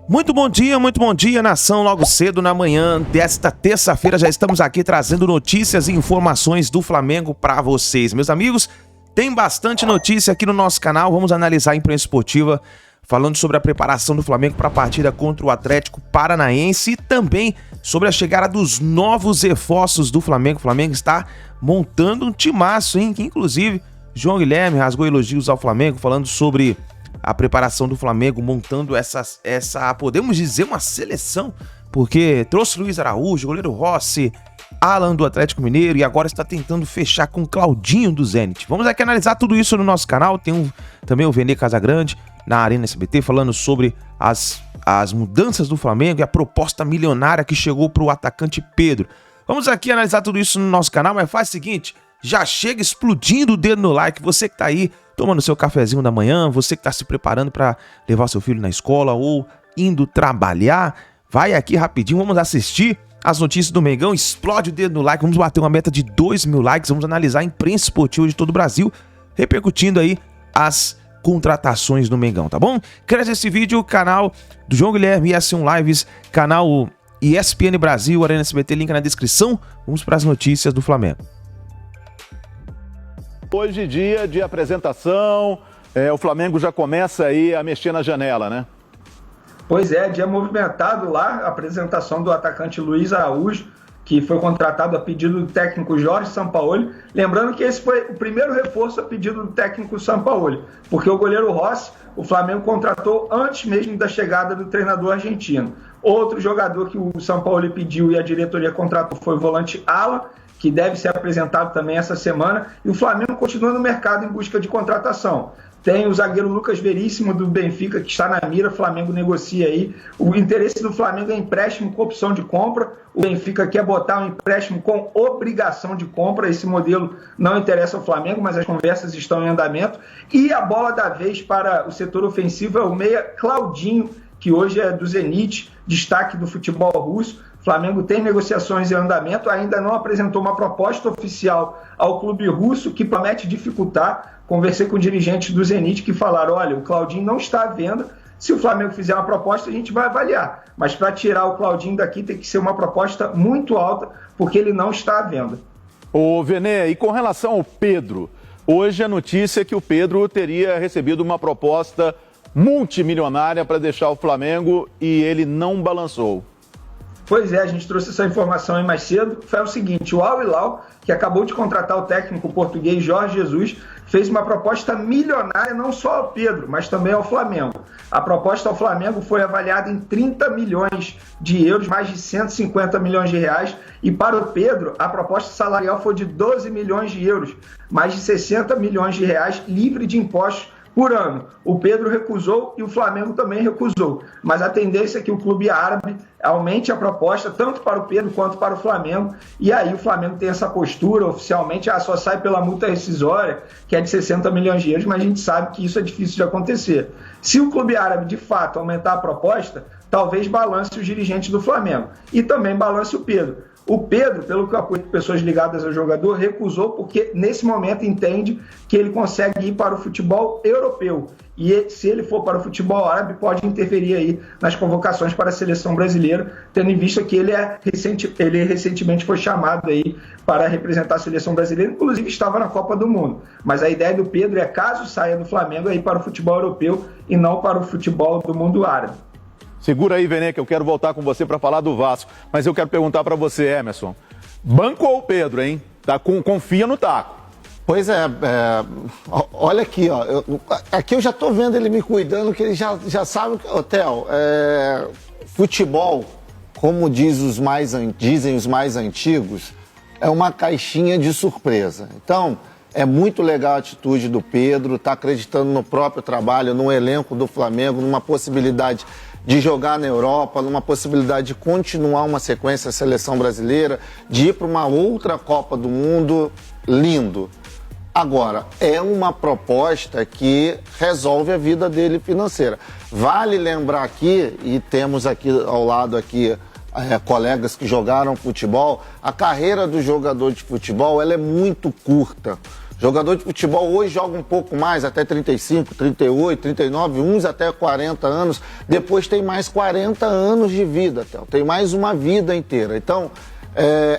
Muito bom dia, nação. Logo cedo na manhã desta terça-feira já estamos aqui trazendo notícias e informações do Flamengo para vocês. Meus amigos, tem bastante notícia aqui no nosso canal. Vamos analisar a imprensa esportiva falando sobre a preparação do Flamengo para a partida contra o Atlético Paranaense e também sobre a chegada dos novos reforços do Flamengo. O Flamengo está montando um timaço, hein? Que inclusive João Guilherme rasgou elogios ao Flamengo falando sobre a preparação do Flamengo, montando essa, podemos dizer, uma seleção, porque trouxe Luiz Araújo, goleiro Rossi, Alan do Atlético Mineiro e agora está tentando fechar com Claudinho do Zenit. Vamos aqui analisar tudo isso no nosso canal. Tem também o Vene Casagrande na Arena SBT falando sobre as mudanças do Flamengo e a proposta milionária que chegou para o atacante Pedro. Vamos aqui analisar tudo isso no nosso canal, mas faz o seguinte, já chega explodindo o dedo no like, você que está aí tomando seu cafezinho da manhã, você que está se preparando para levar seu filho na escola ou indo trabalhar, vai aqui rapidinho, vamos assistir as notícias do Mengão, explode o dedo no like, vamos bater uma meta de 2.000 likes, vamos analisar a imprensa esportiva de todo o Brasil, repercutindo aí as contratações do Mengão, tá bom? Cresce esse vídeo, canal do João Guilherme, S1 Lives, canal ESPN Brasil, Arena SBT, link na descrição, vamos para as notícias do Flamengo. Hoje, dia de apresentação, o Flamengo já começa aí a mexer na janela, né? Pois é, dia movimentado lá, a apresentação do atacante Luiz Araújo, que foi contratado a pedido do técnico Jorge Sampaoli. Lembrando que esse foi o primeiro reforço a pedido do técnico Sampaoli, porque o goleiro Rossi, o Flamengo contratou antes mesmo da chegada do treinador argentino. Outro jogador que o Sampaoli pediu e a diretoria contratou foi o volante Alan, que deve ser apresentado também essa semana, e o Flamengo continua no mercado em busca de contratação. Tem o zagueiro Lucas Veríssimo do Benfica, que está na mira, o Flamengo negocia aí. O interesse do Flamengo é empréstimo com opção de compra, o Benfica quer botar um empréstimo com obrigação de compra, esse modelo não interessa ao Flamengo, mas as conversas estão em andamento. E a bola da vez para o setor ofensivo é o meia Claudinho, que hoje é do Zenit, destaque do futebol russo. O Flamengo tem negociações em andamento, ainda não apresentou uma proposta oficial ao clube russo que promete dificultar. Conversei com dirigentes do Zenit que falaram, olha, o Claudinho não está à venda, se o Flamengo fizer uma proposta a gente vai avaliar, mas para tirar o Claudinho daqui tem que ser uma proposta muito alta, porque ele não está à venda. Ô Vene, e com relação ao Pedro, hoje a notícia é que o Pedro teria recebido uma proposta multimilionária para deixar o Flamengo e ele não balançou. Pois é, a gente trouxe essa informação aí mais cedo. Foi o seguinte, o Al Hilal, que acabou de contratar o técnico português Jorge Jesus, fez uma proposta milionária não só ao Pedro, mas também ao Flamengo. A proposta ao Flamengo foi avaliada em 30 milhões de euros, mais de 150 milhões de reais, e para o Pedro a proposta salarial foi de 12 milhões de euros, mais de 60 milhões de reais, livre de impostos por ano. O Pedro recusou e o Flamengo também recusou. Mas a tendência é que o clube árabe aumente a proposta, tanto para o Pedro quanto para o Flamengo. E aí o Flamengo tem essa postura oficialmente, só sai pela multa rescisória, que é de 60 milhões de euros, mas a gente sabe que isso é difícil de acontecer. Se o clube árabe de fato aumentar a proposta, talvez balance os dirigentes do Flamengo. E também balance o Pedro. O Pedro, pelo que eu apoio de pessoas ligadas ao jogador, recusou porque nesse momento entende que ele consegue ir para o futebol europeu. E se ele for para o futebol árabe, pode interferir aí nas convocações para a seleção brasileira, tendo em vista que ele recentemente foi chamado aí para representar a seleção brasileira, inclusive estava na Copa do Mundo. Mas a ideia do Pedro é, caso saia do Flamengo, é ir para o futebol europeu e não para o futebol do mundo árabe. Segura aí, Vene, que eu quero voltar com você para falar do Vasco. Mas eu quero perguntar para você, Emerson. Banco ou Pedro, hein? Confia no taco. Pois é, olha aqui, ó. Aqui eu já tô vendo ele me cuidando, que ele já sabe que, Theo, futebol, como dizem os mais antigos, é uma caixinha de surpresa. Então, é muito legal a atitude do Pedro, tá acreditando no próprio trabalho, no elenco do Flamengo, numa possibilidade de jogar na Europa, numa possibilidade de continuar uma sequência da seleção brasileira, de ir para uma outra Copa do Mundo, lindo. Agora, é uma proposta que resolve a vida dele financeira. Vale lembrar aqui, e temos aqui ao lado aqui colegas que jogaram futebol, a carreira do jogador de futebol ela é muito curta. Jogador de futebol hoje joga um pouco mais, até 35, 38, 39, uns até 40 anos. Depois tem mais 40 anos de vida, tem mais uma vida inteira. Então,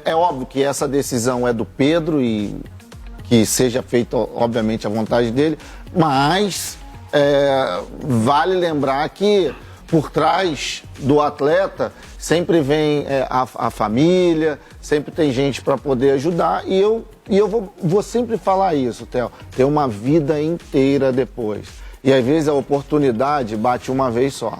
é óbvio que essa decisão é do Pedro e que seja feita, obviamente, à vontade dele, mas vale lembrar que por trás do atleta sempre vem a família, sempre tem gente para poder ajudar e eu vou sempre falar isso, Theo, ter uma vida inteira depois. E às vezes a oportunidade bate uma vez só.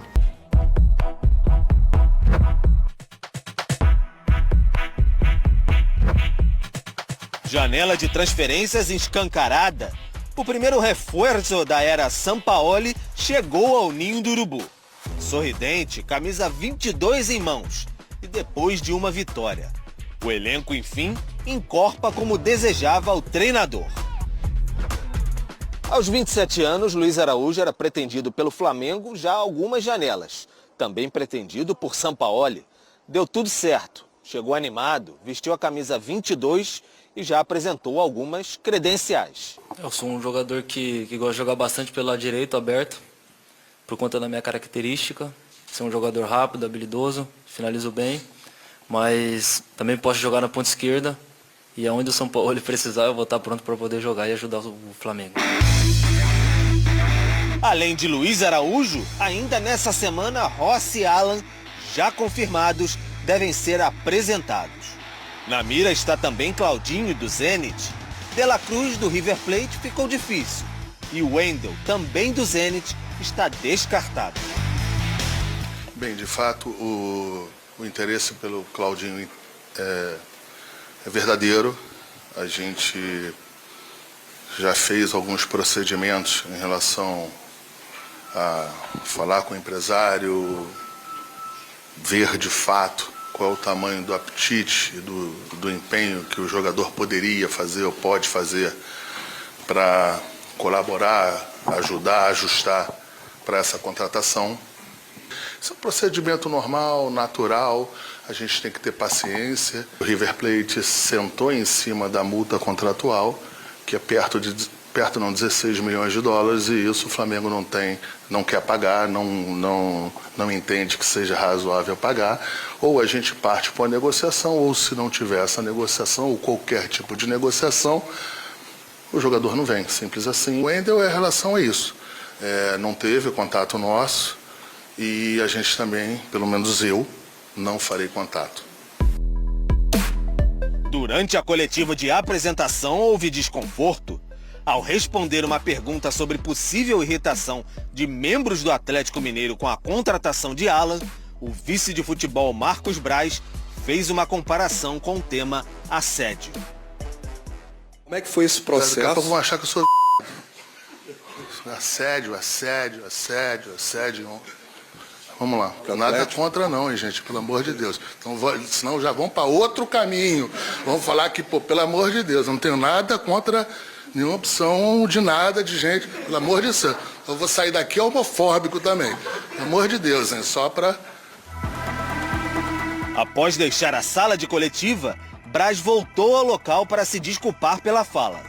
Janela de transferências escancarada. O primeiro reforço da era Sampaoli chegou ao Ninho do Urubu. Sorridente, camisa 22 em mãos e depois de uma vitória. O elenco, enfim, encorpa como desejava o treinador. Aos 27 anos, Luiz Araújo era pretendido pelo Flamengo já há algumas janelas. Também pretendido por Sampaoli. Deu tudo certo. Chegou animado, vestiu a camisa 22 e já apresentou algumas credenciais. Eu sou um jogador que gosta de jogar bastante pelo lado direito, aberto, por conta da minha característica. Sou um jogador rápido, habilidoso, finalizo bem, mas também posso jogar na ponta esquerda e aonde o São Paulo precisar eu vou estar pronto para poder jogar e ajudar o Flamengo. Além de Luiz Araújo, ainda nessa semana Rossi e Alan, já confirmados, devem ser apresentados. Na mira está também Claudinho do Zenit. De La Cruz do River Plate ficou difícil. E o Wendel, também do Zenit, está descartado. Bem, de fato, o interesse pelo Claudinho é verdadeiro. A gente já fez alguns procedimentos em relação a falar com o empresário, ver de fato qual é o tamanho do apetite, do empenho que o jogador poderia fazer ou pode fazer para colaborar, ajudar, ajustar para essa contratação. Isso é um procedimento normal, natural, a gente tem que ter paciência. O River Plate sentou em cima da multa contratual, que é perto 16 milhões de dólares, e isso o Flamengo não quer pagar, não entende que seja razoável pagar. Ou a gente parte para a negociação, ou se não tiver essa negociação, ou qualquer tipo de negociação, o jogador não vem, simples assim. O Wendel é em relação a isso. Não teve contato nosso e a gente também, pelo menos eu, não farei contato. Durante a coletiva de apresentação houve desconforto. Ao responder uma pergunta sobre possível irritação de membros do Atlético Mineiro com a contratação de Alan, o vice de futebol Marcos Braz fez uma comparação com o tema assédio. Como é que foi esse processo? Daqui a pouco vão achar que eu sou assédio. Vamos lá. Nada contra não, hein, gente, pelo amor de Deus. Então, senão já vão para outro caminho. Vamos falar que, pelo amor de Deus, não tenho nada contra nenhuma opção de nada de gente. Pelo amor de Deus. Eu vou sair daqui homofóbico também. Pelo amor de Deus, hein, só para... Após deixar a sala de coletiva, Braz voltou ao local para se desculpar pela fala.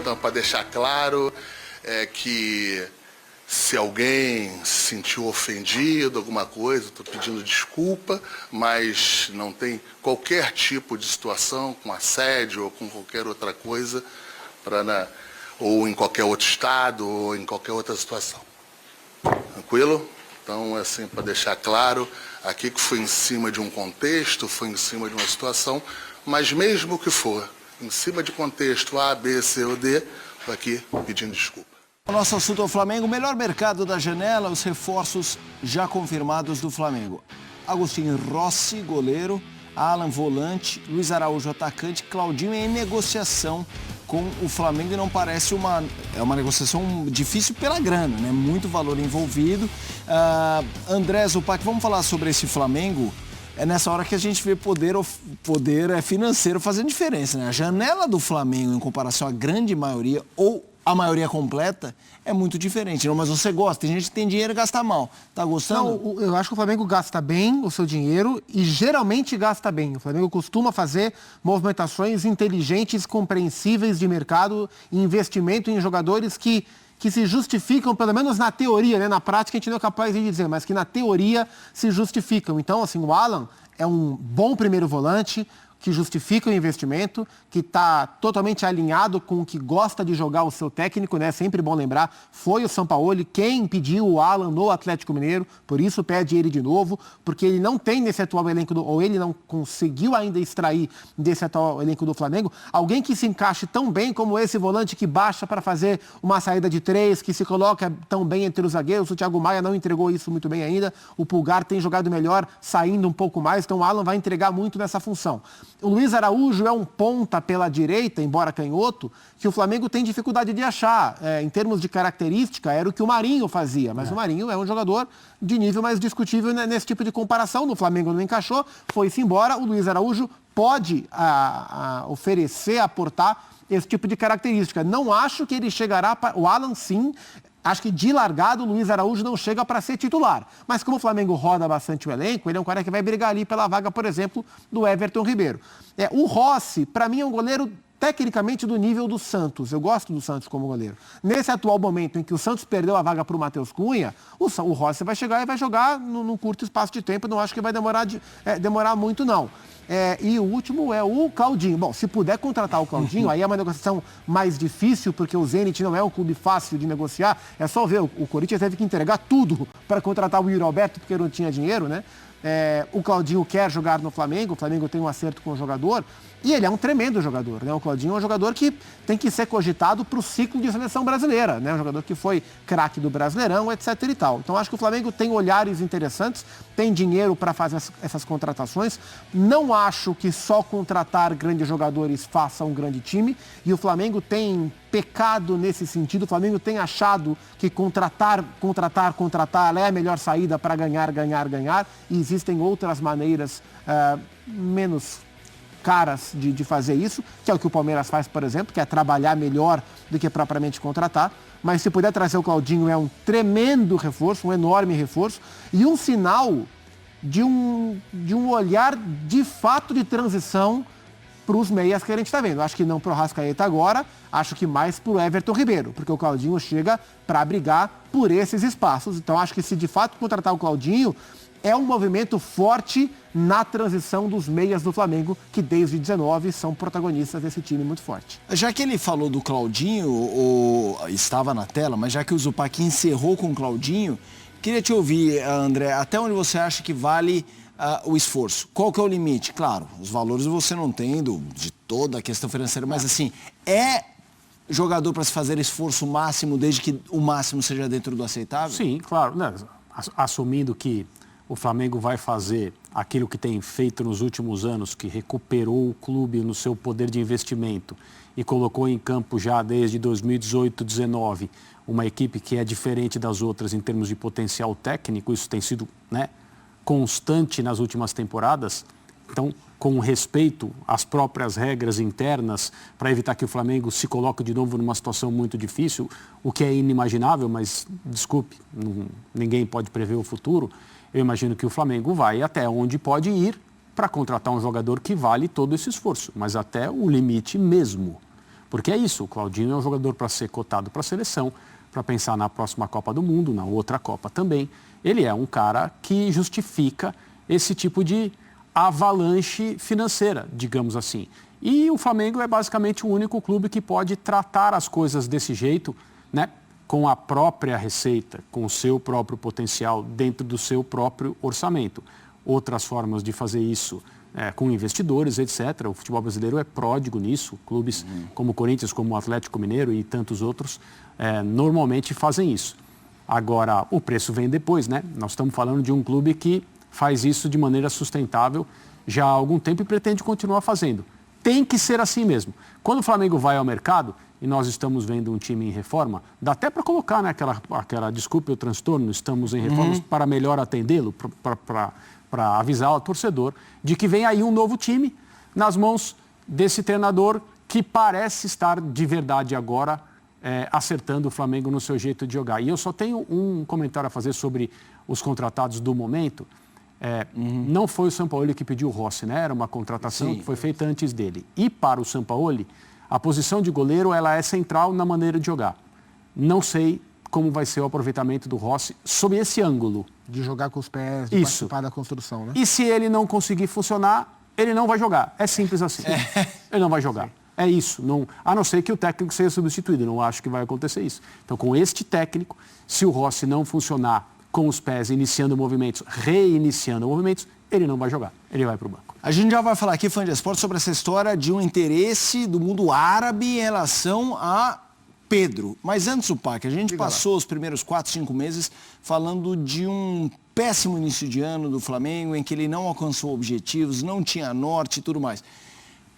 Então, para deixar claro, que se alguém se sentiu ofendido, alguma coisa, estou pedindo desculpa, mas não tem qualquer tipo de situação com assédio ou com qualquer outra coisa, ou em qualquer outro estado, ou em qualquer outra situação. Tranquilo? Então, assim, para deixar claro, aqui que foi em cima de um contexto, foi em cima de uma situação, mas mesmo que for em cima de contexto A, B, C ou D, estou aqui pedindo desculpa. O nosso assunto é o Flamengo, o melhor mercado da janela, os reforços já confirmados do Flamengo. Agostinho Rossi, goleiro, Alan, volante, Luiz Araújo, atacante, Claudinho em negociação com o Flamengo e não parece uma negociação difícil pela grana, né? Muito valor envolvido. André Zupac, vamos falar sobre esse Flamengo. É nessa hora que a gente vê poder financeiro fazendo diferença, né? A janela do Flamengo, em comparação à grande maioria, ou a maioria completa, é muito diferente. Não, mas você gosta, tem gente que tem dinheiro e gasta mal. Tá gostando? Não, eu acho que o Flamengo gasta bem o seu dinheiro e geralmente gasta bem. O Flamengo costuma fazer movimentações inteligentes, compreensíveis de mercado e investimento em jogadores que se justificam, pelo menos na teoria, né? Na prática a gente não é capaz de dizer, mas que na teoria se justificam. Então, assim, o Alan é um bom primeiro volante, que justifica o investimento, que está totalmente alinhado com o que gosta de jogar o seu técnico, né? Sempre bom lembrar, foi o Sampaoli quem pediu o Alan no Atlético Mineiro, por isso pede ele de novo, porque ele não tem nesse atual elenco, ou ele não conseguiu ainda extrair desse atual elenco do Flamengo, alguém que se encaixe tão bem como esse volante que baixa para fazer uma saída de 3, que se coloca tão bem entre os zagueiros. O Thiago Maia não entregou isso muito bem ainda, o Pulgar tem jogado melhor, saindo um pouco mais, então o Alan vai entregar muito nessa função. O Luiz Araújo é um ponta pela direita, embora canhoto, que o Flamengo tem dificuldade de achar. Em termos de característica, era o que o Marinho fazia. Mas o Marinho é um jogador de nível mais discutível nesse tipo de comparação. No Flamengo não encaixou, foi-se embora. O Luiz Araújo pode oferecer, aportar esse tipo de característica. Não acho que ele chegará para... O Alan, sim... Acho que de largado o Luiz Araújo não chega para ser titular. Mas como o Flamengo roda bastante o elenco, ele é um cara que vai brigar ali pela vaga, por exemplo, do Everton Ribeiro. O Rossi, para mim, é um goleiro tecnicamente do nível do Santos. Eu gosto do Santos como goleiro. Nesse atual momento em que o Santos perdeu a vaga para o Matheus Cunha, o Rossi vai chegar e vai jogar num curto espaço de tempo. Não acho que vai demorar muito, não. E o último é o Claudinho. Bom, se puder contratar o Claudinho, aí é uma negociação mais difícil, porque o Zenit não é um clube fácil de negociar. É só ver, o Corinthians teve que entregar tudo para contratar o Yuri Alberto, porque não tinha dinheiro, né? O Claudinho quer jogar no Flamengo, o Flamengo tem um acerto com o jogador, e ele é um tremendo jogador, né? O Claudinho é um jogador que tem que ser cogitado para o ciclo de seleção brasileira, né? Um jogador que foi craque do Brasileirão, etc e tal. Então acho que o Flamengo tem olhares interessantes, tem dinheiro para fazer essas contratações. Não acho que só contratar grandes jogadores faça um grande time, e o Flamengo tem pecado nesse sentido. O Flamengo tem achado que contratar é a melhor saída para ganhar, e existem outras maneiras menos caras de fazer isso, que é o que o Palmeiras faz, por exemplo, que é trabalhar melhor do que propriamente contratar. Mas se puder trazer o Claudinho, é um tremendo reforço, um enorme reforço, e um sinal de um olhar de fato de transição para os meias que a gente está vendo. Acho que não para o Arrascaeta agora, acho que mais para o Everton Ribeiro, porque o Claudinho chega para brigar por esses espaços. Então acho que se de fato contratar o Claudinho, é um movimento forte na transição dos meias do Flamengo, que desde 19 são protagonistas desse time muito forte. Já que ele falou do Claudinho, estava na tela, mas já que o Zupac encerrou com o Claudinho, queria te ouvir, André, até onde você acha que vale o esforço? Qual que é o limite? Claro, os valores você não tem de toda a questão financeira, mas assim, é jogador para se fazer esforço máximo, desde que o máximo seja dentro do aceitável? Sim, claro, né? Assumindo que o Flamengo vai fazer aquilo que tem feito nos últimos anos, que recuperou o clube no seu poder de investimento e colocou em campo já desde 2018, 2019, uma equipe que é diferente das outras em termos de potencial técnico. Isso tem sido, né, constante nas últimas temporadas. Então, com respeito às próprias regras internas, para evitar que o Flamengo se coloque de novo numa situação muito difícil, o que é inimaginável, mas, desculpe, ninguém pode prever o futuro. Eu imagino que o Flamengo vai até onde pode ir para contratar um jogador que vale todo esse esforço, mas até o limite mesmo. Porque é isso, o Claudinho é um jogador para ser cotado para a seleção, para pensar na próxima Copa do Mundo, na outra Copa também. Ele é um cara que justifica esse tipo de avalanche financeira, digamos assim. E o Flamengo é basicamente o único clube que pode tratar as coisas desse jeito, né? Com a própria receita, com o seu próprio potencial, dentro do seu próprio orçamento. Outras formas de fazer isso com investidores, etc. O futebol brasileiro é pródigo nisso. Clubes como o Corinthians, como o Atlético Mineiro e tantos outros, normalmente fazem isso. Agora, o preço vem depois, né? Nós estamos falando de um clube que faz isso de maneira sustentável já há algum tempo e pretende continuar fazendo. Tem que ser assim mesmo. Quando o Flamengo vai ao mercado, e nós estamos vendo um time em reforma, dá até para colocar, né, aquela desculpe o transtorno, estamos em reformas para melhor atendê-lo, para avisar o torcedor de que vem aí um novo time nas mãos desse treinador que parece estar de verdade agora acertando o Flamengo no seu jeito de jogar. E eu só tenho um comentário a fazer sobre os contratados do momento. Não foi o Sampaoli que pediu o Rossi, né? Era uma contratação que foi feita antes dele. E para o Sampaoli, a posição de goleiro ela é central na maneira de jogar. Não sei como vai ser o aproveitamento do Rossi sob esse ângulo. De jogar com os pés, de participar da construção, né? E se ele não conseguir funcionar, ele não vai jogar. É simples assim. Ele não vai jogar. É isso. Não, a não ser que o técnico seja substituído. Não acho que vai acontecer isso. Então, com este técnico, se o Rossi não funcionar com os pés, iniciando movimentos, reiniciando movimentos, ele não vai jogar. Ele vai para o banco. A gente já vai falar aqui, Fã de Esporte, sobre essa história de um interesse do mundo árabe em relação a Pedro. Mas antes, Pac, a gente passou os primeiros 4, 5 meses falando de um péssimo início de ano do Flamengo, em que ele não alcançou objetivos, não tinha norte e tudo mais.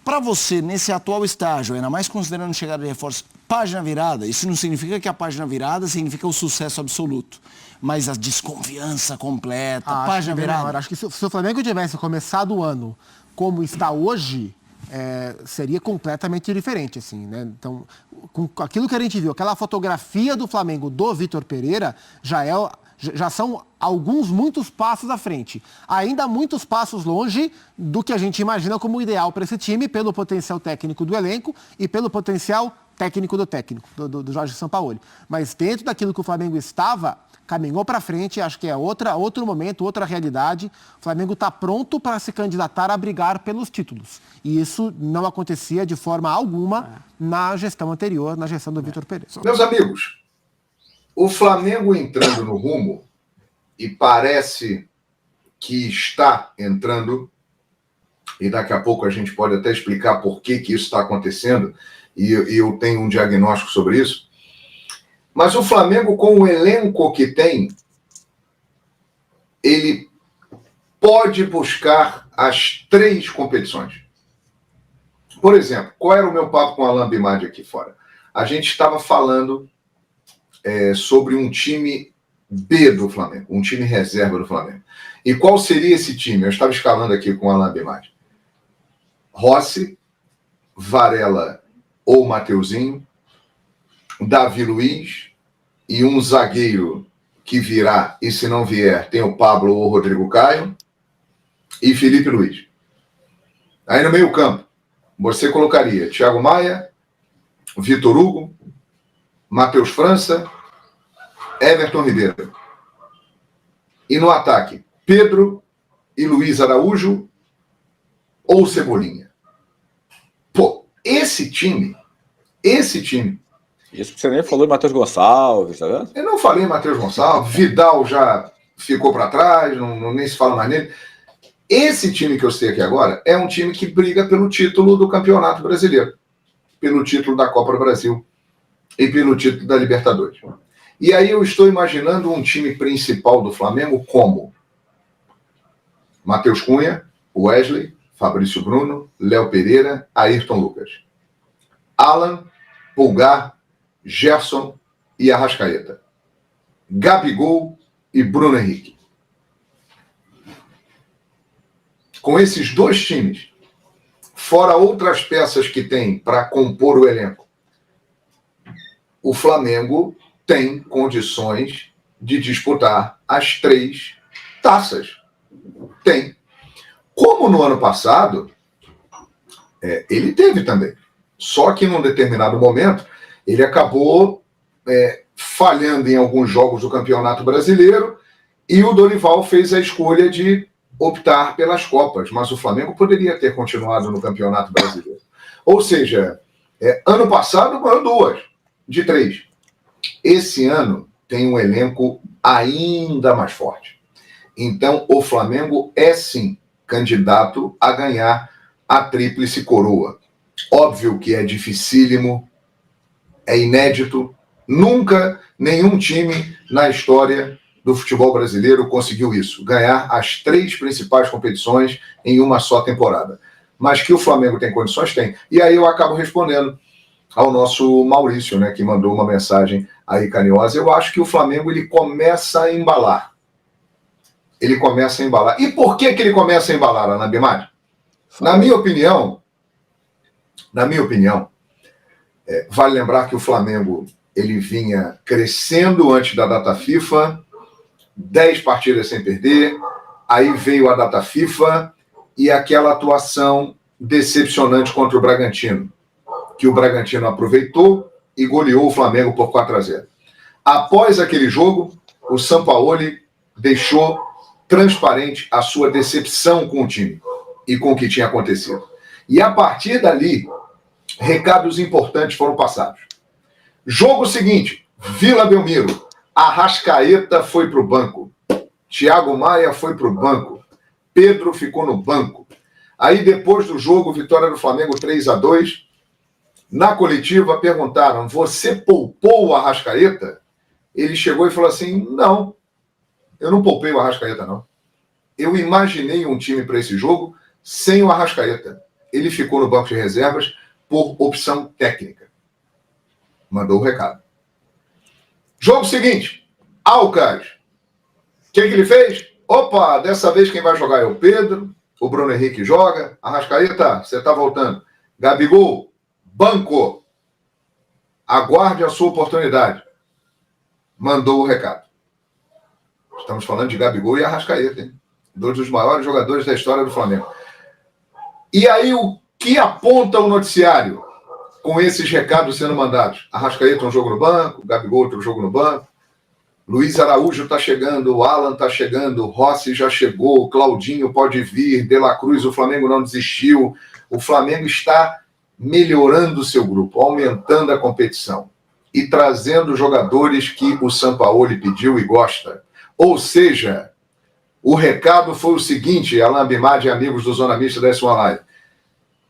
Para você, nesse atual estágio, ainda mais considerando chegada de reforço, página virada, isso não significa que a página virada significa o sucesso absoluto, mas a desconfiança completa, página virada. Acho que se o Flamengo tivesse começado o ano como está hoje, seria completamente diferente, assim, né? Então, com aquilo que a gente viu, aquela fotografia do Flamengo do Vitor Pereira, já são muitos passos à frente. Ainda muitos passos longe do que a gente imagina como ideal para esse time, pelo potencial técnico do elenco e pelo potencial técnico do Jorge Sampaoli. Mas dentro daquilo que o Flamengo estava, caminhou para frente, acho que é outro momento, outra realidade. O Flamengo está pronto para se candidatar a brigar pelos títulos. E isso não acontecia de forma alguma na gestão anterior, na gestão do Vitor Pereira. Meus amigos, o Flamengo entrando no rumo, e parece que está entrando, e daqui a pouco a gente pode até explicar por que isso está acontecendo, e eu tenho um diagnóstico sobre isso, mas o Flamengo, com o elenco que tem, ele pode buscar as 3 competições. Por exemplo, qual era o meu papo com o Alain Bimadi aqui fora? A gente estava falando sobre um time B do Flamengo, um time reserva do Flamengo. E qual seria esse time? Eu estava escalando aqui com o Alain Bimadi. Rossi, Varela ou Mateuzinho, Davi Luiz e um zagueiro que virá, e se não vier, tem o Pablo ou o Rodrigo Caio e Felipe Luiz. Aí no meio campo, você colocaria Thiago Maia, Vitor Hugo, Matheus França, Everton Ribeiro. E no ataque, Pedro e Luiz Araújo ou Cebolinha. Pô, esse time... Isso que você nem falou de Matheus Gonçalves, tá vendo? Eu não falei Matheus Gonçalves, Vidal já ficou para trás, nem se fala mais nele. Esse time que eu sei aqui agora é um time que briga pelo título do Campeonato Brasileiro, pelo título da Copa do Brasil e pelo título da Libertadores. E aí eu estou imaginando um time principal do Flamengo como Matheus Cunha, Wesley, Fabrício Bruno, Léo Pereira, Ayrton Lucas, Alan, Pulgar, Gerson e Arrascaeta, Gabigol e Bruno Henrique. Com esses 2 times, fora outras peças que tem para compor o elenco, o Flamengo tem condições de disputar as 3 taças. Tem. Como no ano passado, ele teve também. Só que num determinado momento, ele acabou falhando em alguns jogos do Campeonato Brasileiro e o Dorival fez a escolha de optar pelas Copas, mas o Flamengo poderia ter continuado no Campeonato Brasileiro. Ou seja, ano passado ganhou 2 de 3. Esse ano tem um elenco ainda mais forte. Então, o Flamengo é sim candidato a ganhar a tríplice coroa. Óbvio que é dificílimo, é inédito. Nunca nenhum time na história do futebol brasileiro conseguiu isso, ganhar as 3 principais competições em uma só temporada. Mas que o Flamengo tem condições, tem. E aí eu acabo respondendo ao nosso Maurício, né, que mandou uma mensagem aí carinhosa. Eu acho que o Flamengo ele começa a embalar. Ele começa a embalar. E por que ele começa a embalar, Alain Bimadi? Na minha opinião, vale lembrar que o Flamengo ele vinha crescendo antes da data FIFA, 10 partidas sem perder, aí veio a data FIFA e aquela atuação decepcionante contra o Bragantino, que o Bragantino aproveitou e goleou o Flamengo por 4-0. Após aquele jogo, o Sampaoli deixou transparente a sua decepção com o time e com o que tinha acontecido. E a partir dali, recados importantes foram passados. Jogo seguinte, Vila Belmiro, Arrascaeta foi para o banco, Thiago Maia foi para o banco, Pedro ficou no banco. Aí depois do jogo, vitória do Flamengo 3-2, na coletiva perguntaram, você poupou o Arrascaeta? Ele chegou e falou assim, não, eu não poupei o Arrascaeta, não. Eu imaginei um time para esse jogo sem o Arrascaeta. Ele ficou no banco de reservas por opção técnica. Mandou o recado. Jogo seguinte, Alcas. O que ele fez? Opa, dessa vez quem vai jogar é o Pedro, o Bruno Henrique joga, Arrascaeta, você está voltando. Gabigol, banco. Aguarde a sua oportunidade. Mandou o recado. Estamos falando de Gabigol e Arrascaeta, hein? Dois dos maiores jogadores da história do Flamengo. E aí, o que aponta o noticiário com esses recados sendo mandados? Arrascaeta um jogo no banco, Gabigol outro jogo no banco, Luiz Araújo está chegando, o Alan está chegando, Rossi já chegou, Claudinho pode vir, De La Cruz, o Flamengo não desistiu. O Flamengo está melhorando o seu grupo, aumentando a competição e trazendo jogadores que o Sampaoli pediu e gosta. Ou seja, o recado foi o seguinte, Alain Bimad e amigos do Zona Mista da S1 Live.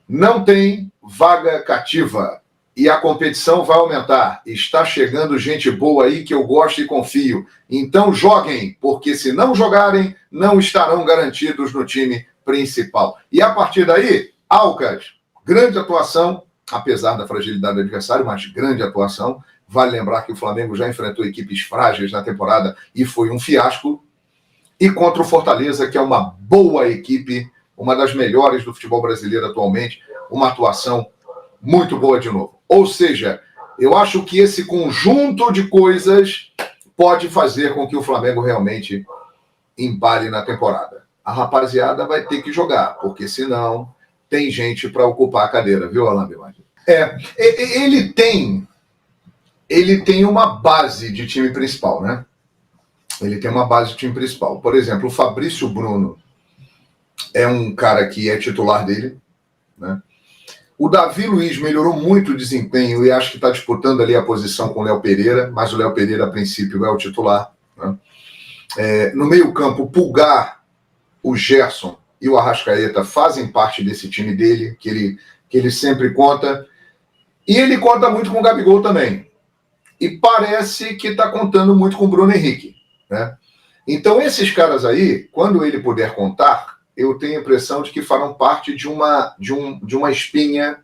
Não tem vaga cativa e a competição vai aumentar. Está chegando gente boa aí que eu gosto e confio. Então joguem, porque se não jogarem, não estarão garantidos no time principal. E a partir daí, Alcas, grande atuação, apesar da fragilidade do adversário, mas grande atuação. Vale lembrar que o Flamengo já enfrentou equipes frágeis na temporada e foi um fiasco. E contra o Fortaleza, que é uma boa equipe, uma das melhores do futebol brasileiro atualmente, uma atuação muito boa de novo. Ou seja, eu acho que esse conjunto de coisas pode fazer com que o Flamengo realmente embale na temporada. A rapaziada vai ter que jogar, porque senão tem gente para ocupar a cadeira, viu, Alain Bimad? Ele tem uma base de time principal, né? Ele tem uma base de time principal. Por exemplo, o Fabrício Bruno é um cara que é titular dele, né? O Davi Luiz melhorou muito o desempenho e acho que está disputando ali a posição com o Léo Pereira, mas o Léo Pereira, a princípio, é o titular, né? No meio-campo, o Pulgar, o Gerson e o Arrascaeta fazem parte desse time dele, que ele sempre conta. E ele conta muito com o Gabigol também. E parece que está contando muito com o Bruno Henrique, né? Então, esses caras aí, quando ele puder contar, eu tenho a impressão de que farão parte de uma espinha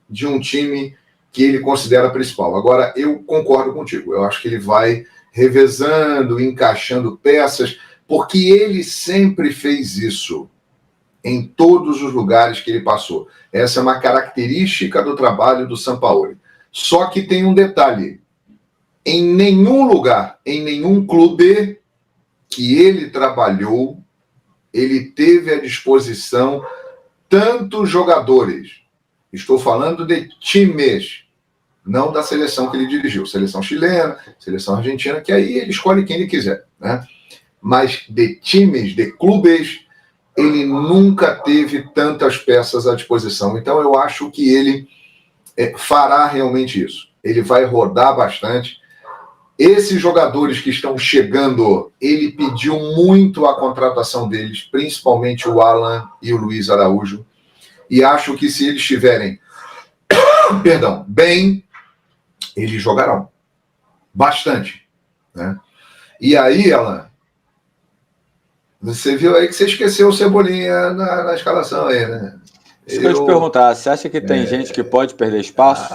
de um time que ele considera principal. Agora, eu concordo contigo. Eu acho que ele vai revezando, encaixando peças, porque ele sempre fez isso em todos os lugares que ele passou. Essa é uma característica do trabalho do Sampaoli. Só que tem um detalhe. Em nenhum lugar, em nenhum clube que ele trabalhou, ele teve à disposição tantos jogadores. Estou falando de times, não da seleção que ele dirigiu. Seleção chilena, seleção argentina, que aí ele escolhe quem ele quiser, né? Mas de times, de clubes, ele nunca teve tantas peças à disposição. Então eu acho que ele fará realmente isso. Ele vai rodar bastante. Esses jogadores que estão chegando, ele pediu muito a contratação deles, principalmente o Alan e o Luiz Araújo. E acho que se eles estiverem bem, eles jogarão. Bastante, né? E aí, Alan, você viu aí que você esqueceu o Cebolinha na escalação aí, né? Isso que eu ia te perguntar, você acha que tem gente que pode perder espaço?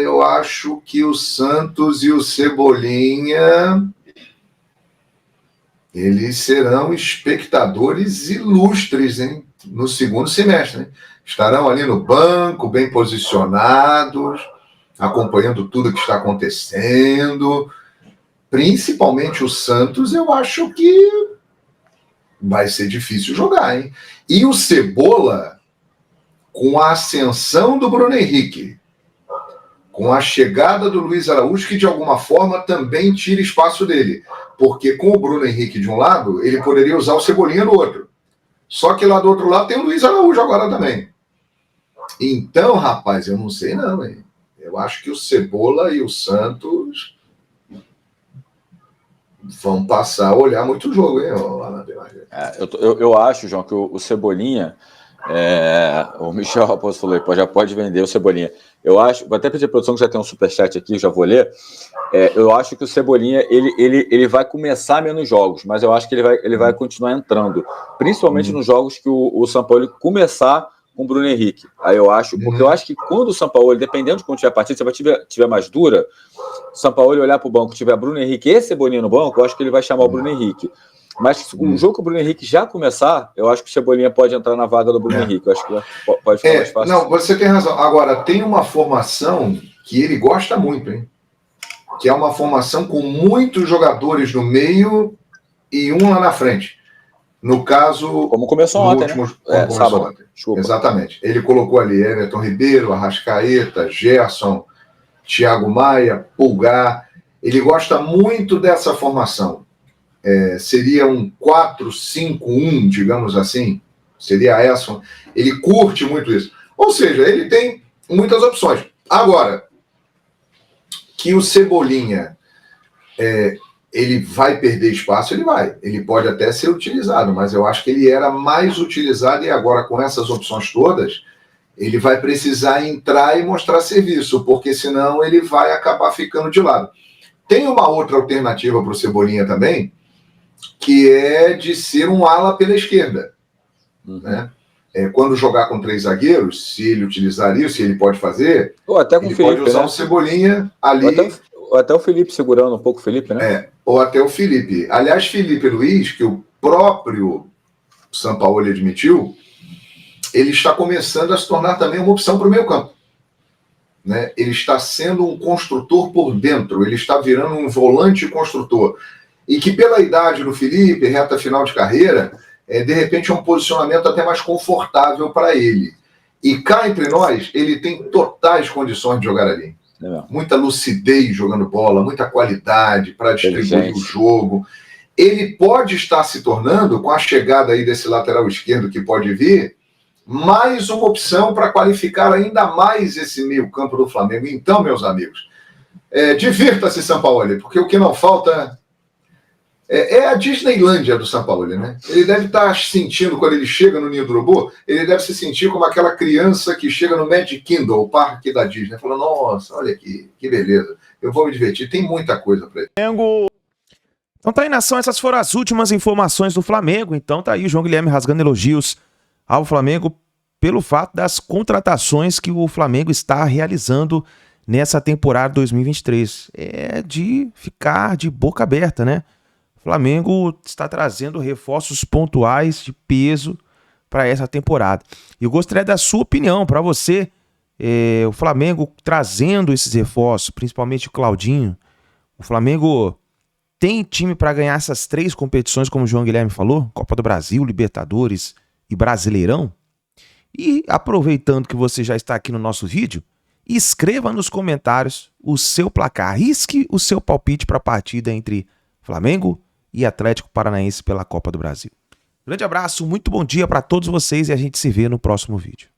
Eu acho que o Santos e o Cebolinha, eles serão espectadores ilustres, hein? No segundo semestre, hein? Estarão ali no banco, bem posicionados. acompanhando tudo que está acontecendo, principalmente o Santos, eu acho que vai ser difícil jogar, hein? E o Cebola, com a ascensão do Bruno Henrique, com a chegada do Luiz Araújo, que de alguma forma também tira espaço dele, porque com o Bruno Henrique de um lado, ele poderia usar o Cebolinha no outro. Só que lá do outro lado tem o Luiz Araújo agora também. Então, rapaz, eu não sei não, hein? Eu acho que o Cebola e o Santos vão passar a olhar muito o jogo, hein, Alan Demarque? Eu acho, João, que o Cebolinha, o Michel Raposo falou, já pode vender o Cebolinha. Eu acho, vou até pedir a produção que já tem um superchat aqui, já vou ler. Eu acho que o Cebolinha, ele vai começar menos jogos, mas eu acho que ele vai continuar entrando, principalmente nos jogos que o São Paulo começar com o Bruno Henrique. Aí eu acho, porque eu acho que quando o São Paulo, dependendo de quando tiver a partida, se tiver mais dura, o São Paulo olhar para o banco, tiver Bruno Henrique e Cebolinha no banco, eu acho que ele vai chamar o Bruno Henrique. Mas o jogo que o Bruno Henrique já começar, eu acho que o Cebolinha pode entrar na vaga do Bruno Henrique. Eu acho que pode ficar mais fácil. Não, você tem razão. Agora, tem uma formação que ele gosta muito, hein? Que é uma formação com muitos jogadores no meio e um lá na frente. No caso... Como começou ontem, né? Sábado. Ontem. Exatamente. Ele colocou ali Everton Ribeiro, Arrascaeta, Gerson, Thiago Maia, Pulgar. Ele gosta muito dessa formação. Seria um 4-5-1, digamos assim. Seria essa. Ele curte muito isso. Ou seja, ele tem muitas opções. Agora, que o Cebolinha ele vai perder espaço, ele vai. Ele pode até ser utilizado, mas eu acho que ele era mais utilizado e agora com essas opções todas, ele vai precisar entrar e mostrar serviço, porque senão ele vai acabar ficando de lado. Tem uma outra alternativa para o Cebolinha também, que é de ser um ala pela esquerda. Né? Quando jogar com 3 zagueiros, se ele utilizar isso, se ele pode fazer, ou até com ele o Felipe, pode usar o Cebolinha ali. Ou até o Felipe segurando um pouco o Felipe, né? Ou até o Felipe. Aliás, Felipe Luiz, que o próprio Sampaoli admitiu, ele está começando a se tornar também uma opção para o meio campo. Né? Ele está sendo um construtor por dentro, ele está virando um volante construtor. E que pela idade do Felipe, reta final de carreira, de repente é um posicionamento até mais confortável para ele. E cá entre nós, ele tem totais condições de jogar ali. Muita lucidez jogando bola, muita qualidade para distribuir o jogo. Ele pode estar se tornando, com a chegada aí desse lateral esquerdo que pode vir, mais uma opção para qualificar ainda mais esse meio campo do Flamengo. Então, meus amigos, divirta-se, Sampaoli, porque o que não falta é a Disneylândia do Sampaoli, né? Ele deve estar sentindo, quando ele chega no Ninho do Urubu, ele deve se sentir como aquela criança que chega no Magic Kingdom, o parque da Disney, falando, nossa, olha aqui, que beleza, eu vou me divertir, tem muita coisa para ele. Então tá aí, nação, essas foram as últimas informações do Flamengo. Então tá aí o João Guilherme rasgando elogios ao Flamengo pelo fato das contratações que o Flamengo está realizando nessa temporada 2023. É de ficar de boca aberta, né? O Flamengo está trazendo reforços pontuais de peso para essa temporada. E eu gostaria da sua opinião, para você, o Flamengo trazendo esses reforços, principalmente o Claudinho. O Flamengo tem time para ganhar essas 3 competições, como o João Guilherme falou, Copa do Brasil, Libertadores e Brasileirão? E aproveitando que você já está aqui no nosso vídeo, escreva nos comentários o seu placar, risque o seu palpite para a partida entre Flamengo e Atlético Paranaense pela Copa do Brasil. Grande abraço, muito bom dia para todos vocês e a gente se vê no próximo vídeo.